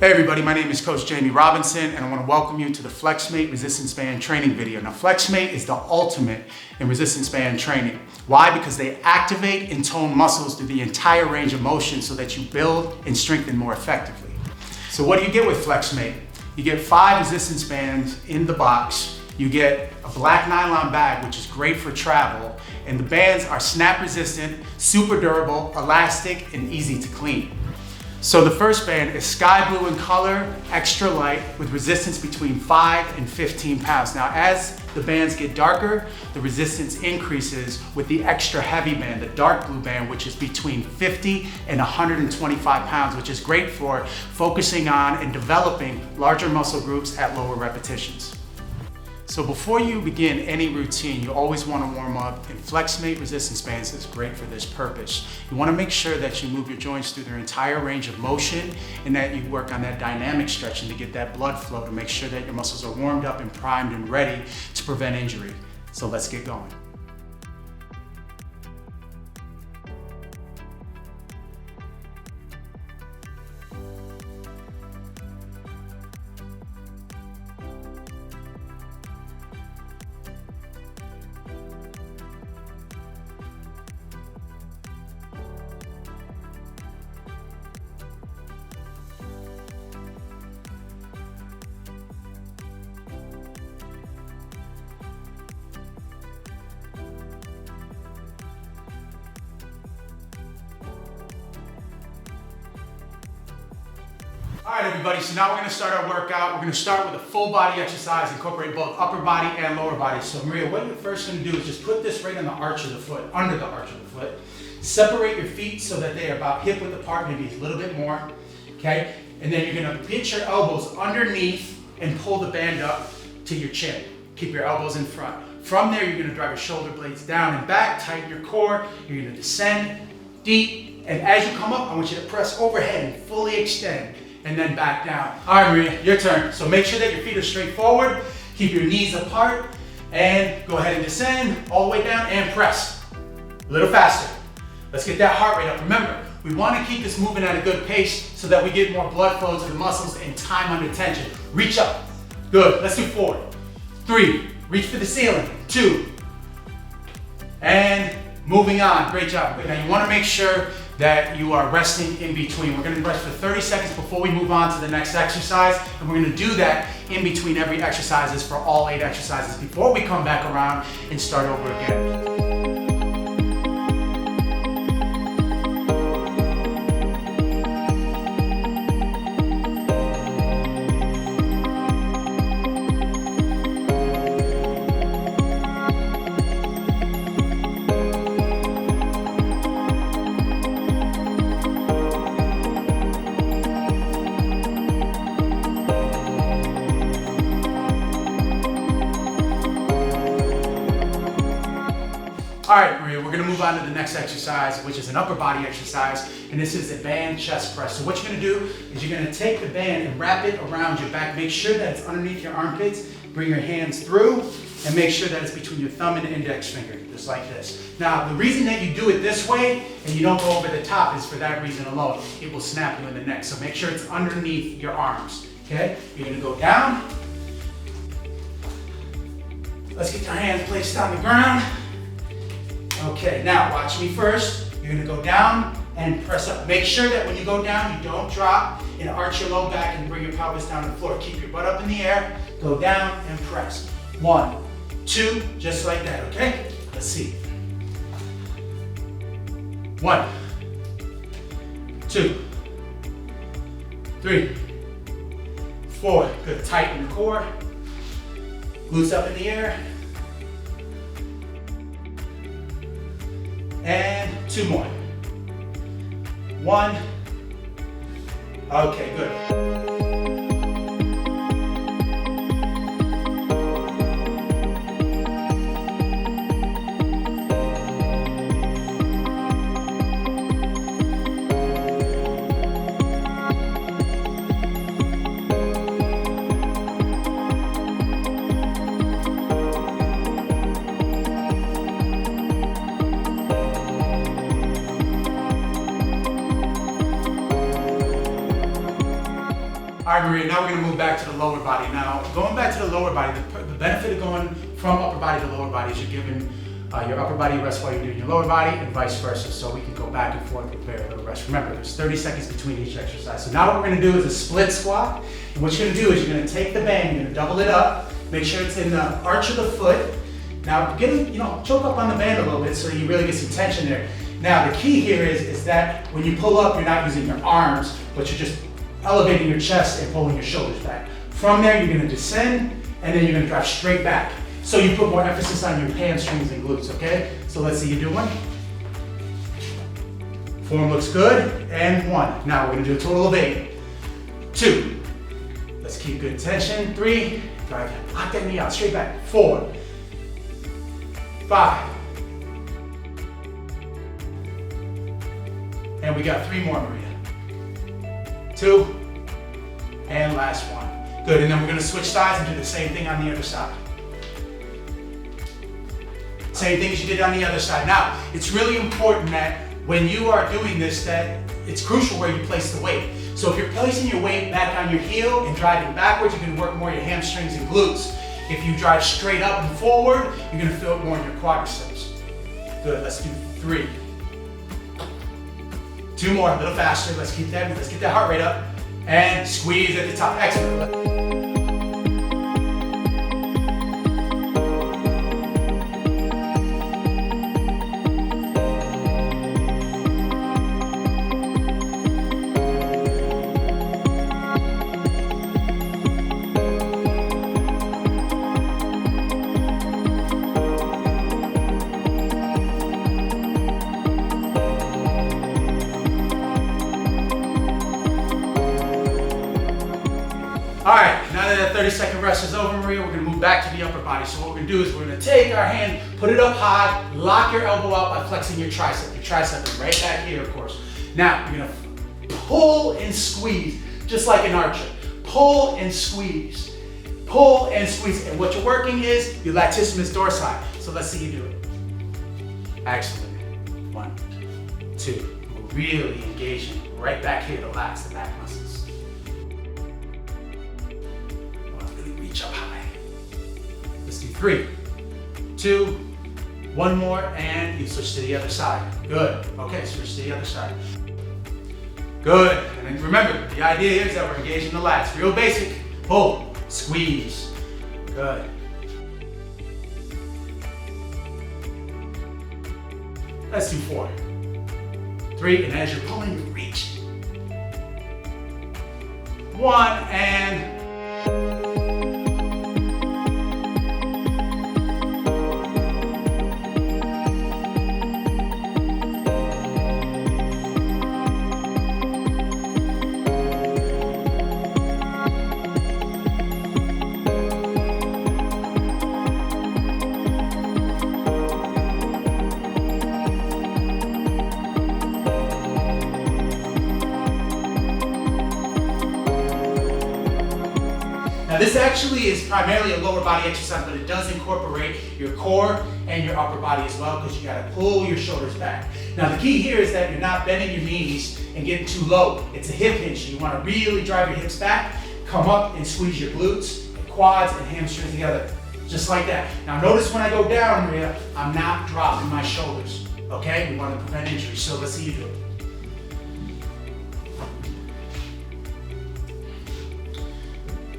Hey everybody, my name is Coach Jamie Robinson and I want to welcome you to the Flexmate Resistance Band training video. Now Flexmate is the ultimate in resistance band training. Why? Because they activate and tone muscles through the entire range of motion so that you build and strengthen more effectively. So what do you get with Flexmate? You get 5 resistance bands in the box. You get a black nylon bag, which is great for travel. And the bands are snap resistant, super durable, elastic, and easy to clean. So the first band is sky blue in color, extra light, with resistance between 5 and 15 pounds. Now, as the bands get darker, the resistance increases with the extra heavy band, the dark blue band, which is between 50 and 125 pounds, which is great for focusing on and developing larger muscle groups at lower repetitions. So before you begin any routine, you always want to warm up, and Flexmate Resistance Bands is great for this purpose. You want to make sure that you move your joints through their entire range of motion and that you work on that dynamic stretching to get that blood flow to make sure that your muscles are warmed up and primed and ready to prevent injury. So let's get going. All right, everybody, so now we're gonna start our workout. We're gonna start with a full body exercise, incorporate both upper body and lower body. So Maria, what you're first gonna do is just put this right on the arch of the foot, under the arch of the foot. Separate your feet so that they are about hip width apart, maybe a little bit more, okay? And then you're gonna pinch your elbows underneath and pull the band up to your chin. Keep your elbows in front. From there, you're gonna drive your shoulder blades down and back, tighten your core. You're gonna descend deep, and as you come up, I want you to press overhead and fully extend. And then back down. All right, Maria, your turn. So make sure that your feet are straight forward, keep your knees apart, and go ahead and descend all the way down and press. A little faster. Let's get that heart rate up. Remember, we want to keep this moving at a good pace so that we get more blood flow to the muscles and time under tension. Reach up. Good. Let's do 4. 3. Reach for the ceiling. 2. And moving on. Great job. Now you want to make sure that you are resting in between. We're going to rest for 30 seconds before we move on to the next exercise, and we're going to do that in between every exercises for all 8 exercises before we come back around and start over again. All right, Maria, we're gonna move on to the next exercise, which is an upper body exercise, and this is a band chest press. So what you're gonna do is you're gonna take the band and wrap it around your back. Make sure that it's underneath your armpits. Bring your hands through, and make sure that it's between your thumb and index finger, just like this. Now, the reason that you do it this way, and you don't go over the top, is for that reason alone. It will snap you in the neck, so make sure it's underneath your arms, okay? You're gonna go down. Let's get your hands placed on the ground. Okay, now watch me first. You're gonna go down and press up. Make sure that when you go down, you don't drop and arch your low back and bring your pelvis down to the floor. Keep your butt up in the air, go down and press. 1, 2, just like that, okay? Let's see. 1, 2, 3, 4. Good, tighten the core. Glutes up in the air. And 2 more. 1. Okay, good. All right, Maria, now we're gonna move back to the lower body. Now, going back to the lower body, the benefit of going from upper body to lower body is you're giving your upper body rest while you're doing your lower body and vice versa. So we can go back and forth with very little rest. Remember, there's 30 seconds between each exercise. So now what we're gonna do is a split squat. And what you're gonna do is you're gonna take the band, you're gonna double it up, make sure it's in the arch of the foot. Now, choke up on the band a little bit so you really get some tension there. Now, the key here is that when you pull up, you're not using your arms, but you're just elevating your chest and pulling your shoulders back. From there, you're gonna descend, and then you're gonna drive straight back. So you put more emphasis on your hamstrings and glutes, okay? So let's see you do one. Form looks good, and 1. Now we're gonna do a total of 8. 2. Let's keep good tension. 3. Drive, lock that knee out, straight back. 4. 5. And we got 3 more, Maria. 2. And last one. Good, and then we're gonna switch sides and do the same thing on the other side. Same thing as you did on the other side. Now, it's really important that when you are doing this, that it's crucial where you place the weight. So if you're placing your weight back on your heel and driving backwards, you're gonna work more your hamstrings and glutes. If you drive straight up and forward, you're gonna feel it more in your quadriceps. Good, let's do 3. 2 more, a little faster. Let's get that heart rate up. And squeeze at the top. Excellent. All right, now that 30-second rest is over, Maria, we're gonna move back to the upper body. So what we're gonna do is we're gonna take our hand, put it up high, lock your elbow out by flexing your tricep. Your tricep is right back here, of course. Now, you're gonna pull and squeeze, just like an archer. Pull and squeeze, pull and squeeze. And what you're working is your latissimus dorsi. So let's see you do it. Excellent. 1, 2. We're really engaging right back here to relax the back muscles. Reach up high. Let's do 3, 2, 1 more, and you switch to the other side. Good. Okay, switch to the other side. Good. And then remember, the idea here is that we're engaging the lats. Real basic. Pull, squeeze. Good. Let's do 4, 3, and as you're pulling, you reach. 1, and now this actually is primarily a lower body exercise, but it does incorporate your core and your upper body as well, because you gotta pull your shoulders back. Now the key here is that you're not bending your knees and getting too low. It's a hip hinge. You wanna really drive your hips back, come up and squeeze your glutes, quads, and hamstrings together, just like that. Now notice when I go down, Maria, I'm not dropping my shoulders, okay? We wanna prevent injury, so let's see you do it.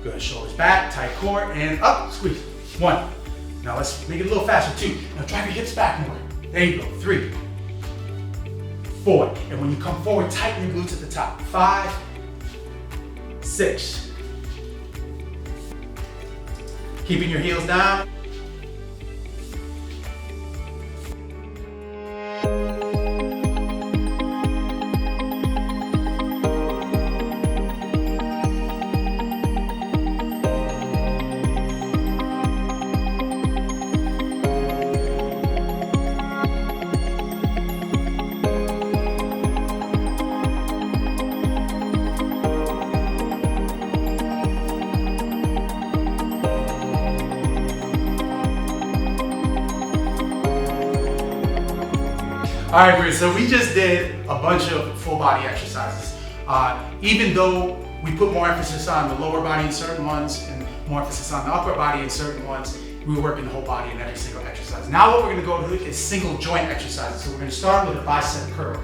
Good, shoulders back, tight core, and up, squeeze. 1. Now let's make it a little faster. 2. Now drive your hips back more. There you go. 3, 4. And when you come forward, tighten your glutes at the top. 5, 6. Keeping your heels down. All right, Maria, so we just did a bunch of full body exercises. Even though we put more emphasis on the lower body in certain ones and more emphasis on the upper body in certain ones. We were working the whole body in every single exercise. Now what we're gonna go to is single joint exercises. So we're gonna start with a bicep curl.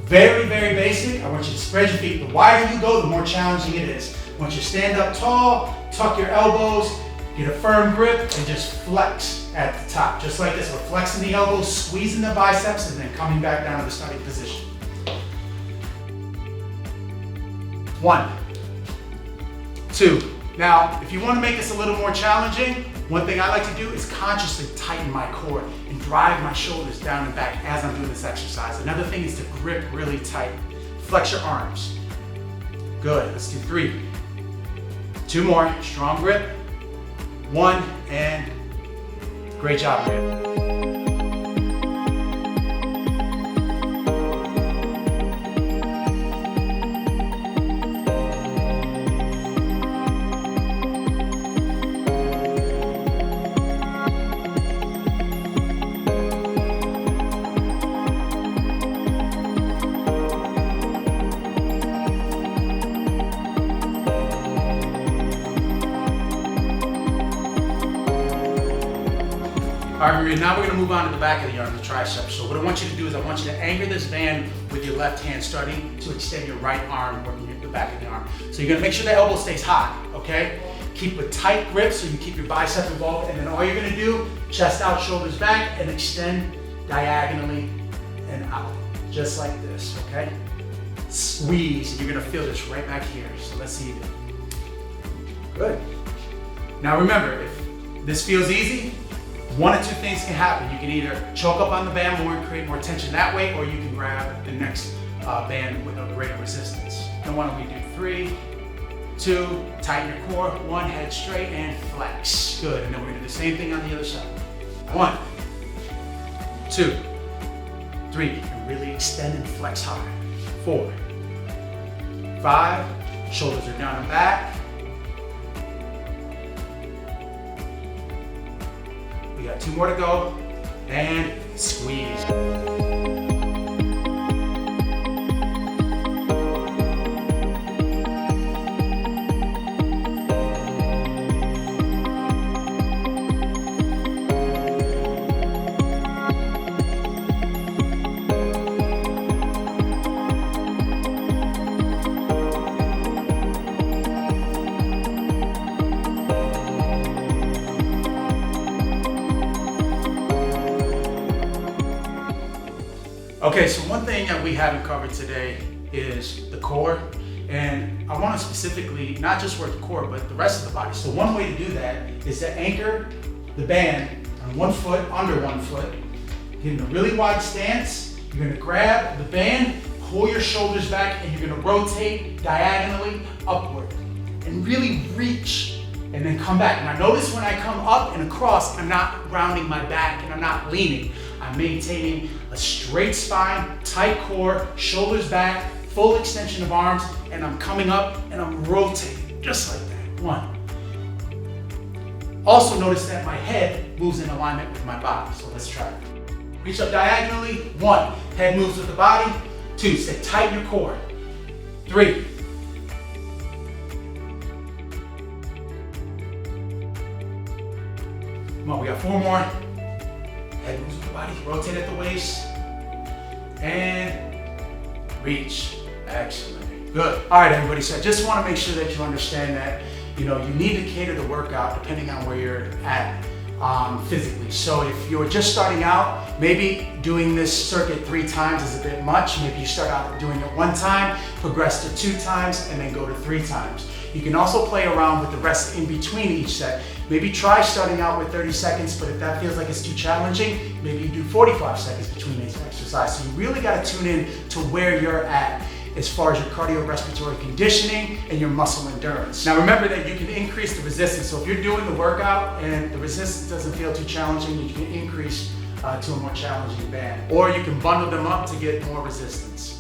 Very, very basic. I want you to spread your feet. The wider you go, the more challenging it is. I want you to stand up tall, tuck your elbows, get a firm grip, and just flex at the top. Just like this, we're flexing the elbows, squeezing the biceps, and then coming back down to the starting position. 1, 2. Now, if you want to make this a little more challenging, one thing I like to do is consciously tighten my core and drive my shoulders down and back as I'm doing this exercise. Another thing is to grip really tight. Flex your arms. Good, let's do 3. 2 more, strong grip. 1, and great job, grip. All right, Maria, now we're gonna move on to the back of the arm, the triceps. So what I want you to do is I want you to anchor this band with your left hand, starting to extend your right arm, working the back of the arm. So you're gonna make sure the elbow stays high, okay? Keep a tight grip so you keep your bicep involved, and then all you're gonna do, chest out, shoulders back, and extend diagonally and out, just like this, okay? Squeeze, and you're gonna feel this right back here. So let's see you do it. Good. Now remember, if this feels easy, 1 or 2 things can happen. You can either choke up on the band more and create more tension that way, or you can grab the next band with a greater resistance. Then why don't we do 3, 2, tighten your core, 1, head straight, and flex. Good, and then we're gonna do the same thing on the other side. 1, 2, 3, and really extend and flex hard. 4, 5, shoulders are down and back. We got 2 more to go, and squeeze. Okay, so one thing that we haven't covered today is the core. And I want to specifically not just work the core, but the rest of the body. So one way to do that is to anchor the band on 1 foot, under 1 foot, get in a really wide stance. You're going to grab the band, pull your shoulders back, and you're going to rotate diagonally upward and really reach and then come back. Now notice when I come up and across, I'm not rounding my back and I'm not leaning. I'm maintaining a straight spine, tight core, shoulders back, full extension of arms, and I'm coming up and I'm rotating, just like that. 1. Also notice that my head moves in alignment with my body, so let's try it. Reach up diagonally, 1, head moves with the body. 2, stay tight in your core. 3. Come on, we got 4 more. Head moves with the body, rotate at the waist, and reach. Excellent. Good. All right, everybody, so I just want to make sure that you understand that, you need to cater the workout depending on where you're at physically. So if you're just starting out, maybe doing this circuit 3 times is a bit much. Maybe you start out doing it 1 time, progress to 2 times, and then go to 3 times. You can also play around with the rest in between each set. Maybe try starting out with 30 seconds, but if that feels like it's too challenging, maybe you do 45 seconds between each exercise. So you really got to tune in to where you're at as far as your cardiorespiratory conditioning and your muscle endurance. Now remember that you can increase the resistance. So if you're doing the workout and the resistance doesn't feel too challenging, you can increase to a more challenging band. Or you can bundle them up to get more resistance.